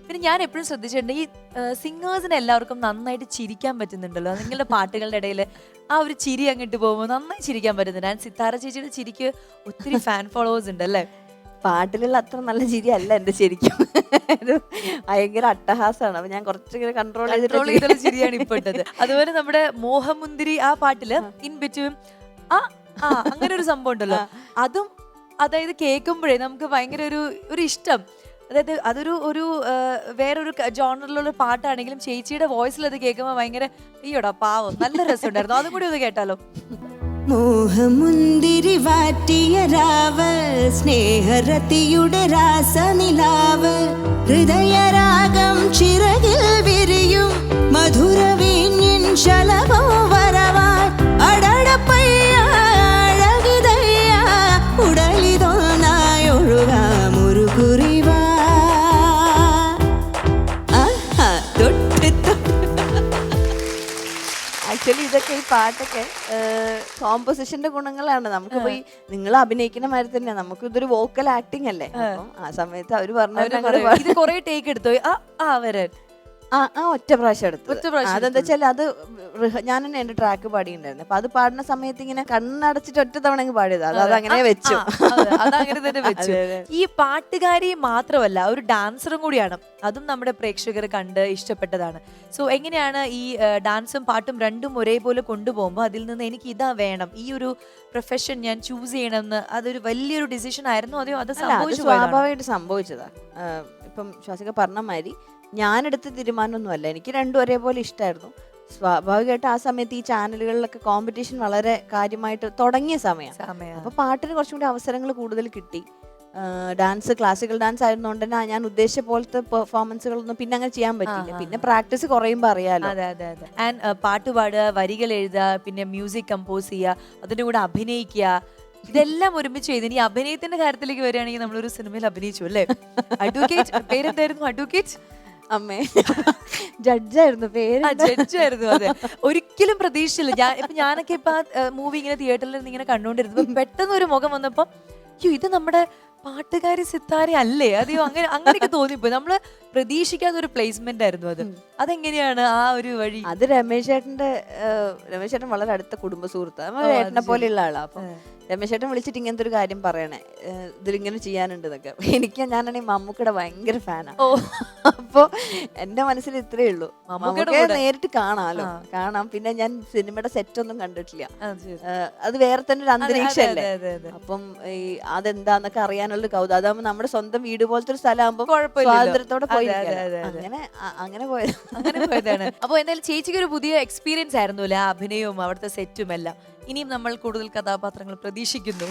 പിന്നെ ഞാൻ എപ്പോഴും ശ്രദ്ധിച്ചിട്ടുണ്ട് ഈ സിംഗേഴ്സിന് എല്ലാവർക്കും നന്നായിട്ട് ചിരിക്കാൻ പറ്റുന്നുണ്ടല്ലോ നിങ്ങളുടെ പാട്ടുകളുടെ ഇടയിൽ ആ ഒരു ചിരി അങ്ങോട്ട് പോകുമ്പോൾ നന്നായി ചിരിക്കാൻ പറ്റുന്നുണ്ട്. ഞാൻ സിത്താര ചേച്ചിയുടെ ചിരിക്ക് ഒത്തിരി ഫാൻ ഫോളോവേഴ്സ് ഉണ്ട് അല്ലേ? പാട്ടിലുള്ള അത്ര നല്ല ചിരിയല്ല എന്റെ ശരിക്കും. ഒരു ഭയങ്കര അട്ടഹാസമാണ്. അപ്പൊ ഞാൻ കുറച്ചിങ്ങനെ കൺട്രോൾ ചെയ്തിട്ടുള്ള ചിരിയാണ് ഇപ്പൊ ഇട്ടത്. അതുപോലെ നമ്മുടെ മോഹമുന്തിരി ആ പാട്ടില് ഇൻ ബിറ്റ്വീൻ ആ ആ അങ്ങനെ ഒരു സംഭവം ഉണ്ടല്ലോ, അതും അതായത് കേൾക്കുമ്പോഴേ നമുക്ക് ഭയങ്കര ഒരു ഇഷ്ടം. അതായത് അതൊരു വേറൊരു ജോണറിലുള്ള പാട്ടാണെങ്കിലും ചേച്ചിയുടെ വോയിസിൽ അത് കേൾക്കുമ്പോൾ ഭയങ്കര അയ്യോടാ പാവം നല്ല രസമുണ്ടായിരുന്നു. അതും കൂടി ഒന്ന് കേട്ടാലോ. മോഹമുന്തിരി വാറ്റിയ രാവ് സ്നേഹരതിയുടെ രാസനിലാവ് ഹൃദയരാഗം ചിറകിൽ വിരിയും മധുരവീഞ്ഞിൻ ശലഭം വരവായി അടടപ്പയ്യ അഴകിതയ്യ ഉടലിതൊന്നായി ഒഴുകാമൊരു കുറിവാ. ആക്ച്വലി ഇതൊക്കെ ഈ പാട്ടൊക്കെ കോമ്പോസിഷന്റെ ഗുണങ്ങളാണ്. നമുക്ക് പോയി നിങ്ങൾ അഭിനയിക്കുന്ന മാതിരി തന്നെ നമുക്ക് ഇതൊരു വോക്കൽ ആക്ടിങ് അല്ലേ. അപ്പം ആ സമയത്ത് അവര് ഇത് കൊറേ ടേക്ക് എടുത്തു വരാൻ ഒറ്റ പ്രാവശ്യം എടുത്തു. അതെന്താ വെച്ചാൽ അത് ഞാൻ തന്നെ എന്റെ ട്രാക്ക് പാടിയിട്ടുണ്ടായിരുന്നു. അപ്പൊ അത് പാടുന്ന സമയത്ത് ഇങ്ങനെ കണ്ണടച്ചിട്ട് ഒറ്റ തവണ പാടിയത് അത് അങ്ങനെ വെച്ചു. അതങ്ങനെ തന്നെ വെച്ചു. ഈ പാട്ടുകാരി മാത്രമല്ല ഒരു ഡാൻസറും കൂടിയാണ്. അതും നമ്മുടെ പ്രേക്ഷകർ കണ്ട് ഇഷ്ടപ്പെട്ടതാണ്. സോ എങ്ങനെയാണ് ഈ ഡാൻസും പാട്ടും രണ്ടും ഒരേപോലെ കൊണ്ടുപോകുമ്പോൾ അതിൽ നിന്ന് എനിക്ക് ഇതാ വേണം, ഈ ഒരു പ്രൊഫഷൻ ഞാൻ ചൂസ് ചെയ്യണമെന്ന് അതൊരു വലിയൊരു ഡിസിഷൻ ആയിരുന്നു? അതെയോ അത് സ്വാഭാവികമായിട്ട് സംഭവിച്ചതാ. ഇപ്പം ശ്വാസിക പറഞ്ഞ മാതിരി ഞാനെടുത്ത തീരുമാനമൊന്നുമല്ല. എനിക്ക് രണ്ടും ഒരേപോലെ ഇഷ്ടമായിരുന്നു. സ്വാഭാവികമായിട്ട് ആ സമയത്ത് ഈ ചാനലുകളിലൊക്കെ കോമ്പറ്റീഷൻ വളരെ കാര്യമായിട്ട് തുടങ്ങിയ സമയം. അപ്പൊ പാട്ടിന് കുറച്ചും കൂടി അവസരങ്ങൾ കൂടുതൽ കിട്ടി. ഡാൻസ് ക്ലാസിക്കൽ ഡാൻസ് ആയിരുന്നുകൊണ്ട് തന്നെ ഞാൻ ഉദ്ദേശിച്ച പോലത്തെ പെർഫോമൻസുകളൊന്നും പിന്നെ അങ്ങനെ ചെയ്യാൻ പറ്റില്ല. പിന്നെ പ്രാക്ടീസ് കുറയുമ്പോൾ അറിയാലോ. ആൻഡ് പാട്ട് പാടുക, വരികൾ എഴുതുക, പിന്നെ മ്യൂസിക് കമ്പോസ് ചെയ്യുക, അതിന്റെ കൂടെ അഭിനയിക്കുക, ഇതെല്ലാം ഒരുമിച്ച് ചെയ്ത് ഇനി അഭിനയത്തിന്റെ കാര്യത്തിലേക്ക് വരികയാണെങ്കിൽ നമ്മളൊരു സിനിമയിൽ അഭിനയിച്ചു അല്ലേ? അഡ്വക്കേറ്റ് പേരെന്തായിരുന്നു? അഡ്വക്കേറ്റ് അമ്മേ ജഡ്ജായിരുന്നു പേര്. ജഡ്ജായിരുന്നു. അതെ, ഒരിക്കലും പ്രതീക്ഷിച്ചില്ല. ഞാനൊക്കെ ഇപ്പൊ മൂവി ഇങ്ങനെ തിയേറ്ററിൽ നിന്ന് ഇങ്ങനെ കണ്ടുകൊണ്ടിരുന്നു. പെട്ടെന്ന് ഒരു മുഖം വന്നപ്പോ അയ്യോ ഇത് നമ്മുടെ പാട്ടുകാരി സിത്താര അല്ലേ? അതെയോ അങ്ങനെയൊക്കെ തോന്നിപ്പോയി. നമ്മള് പ്രതീക്ഷിക്കാത്ത ഒരു പ്ലേസ്മെന്റ് ആയിരുന്നു അത്. അതെങ്ങനെയാണ് ആ ഒരു വഴി? അത് രമേശ് ചേട്ടൻ വളരെ അടുത്ത കുടുംബ സുഹൃത്ത്, ഏട്ടനെ പോലെയുള്ള ആളാ. അപ്പൊ രമേശ് ചേട്ടൻ വിളിച്ചിട്ട് ഇങ്ങനത്തെ ഒരു കാര്യം പറയണേ, ഇതിലിങ്ങനെ ചെയ്യാനുണ്ട് എന്നൊക്കെ. ഞാനാണെങ്കിൽ മമ്മൂക്കയുടെ ഭയങ്കര ഫാനാ. അപ്പൊ എന്റെ മനസ്സിൽ ഇത്രേ ഉള്ളൂ, മമ്മൂക്കയെ നേരിട്ട് കാണാം. പിന്നെ ഞാൻ സിനിമയുടെ സെറ്റ് ഒന്നും കണ്ടിട്ടില്ല. അത് വേറെ തന്നെ ഒരു അന്തരീക്ഷല്ലേ. അപ്പം ഈ അതെന്താന്നൊക്കെ അറിയാനുള്ള കൗതുകം. അതാകുമ്പോ നമ്മുടെ സ്വന്തം വീട് പോലത്തെ ഒരു സ്ഥലമാകുമ്പോ സ്വാതന്ത്ര്യത്തോടെ പോയി അങ്ങനെ പോയതാണ്. അപ്പൊ എന്തായാലും ചേച്ചിക്ക് ഒരു പുതിയ എക്സ്പീരിയൻസ് ആയിരുന്നു അല്ലെ, അഭിനയവും അവിടുത്തെ സെറ്റും എല്ലാം. ഇനിയും നമ്മൾ കൂടുതൽ കഥാപാത്രങ്ങൾ പ്രതീക്ഷിക്കുന്നു.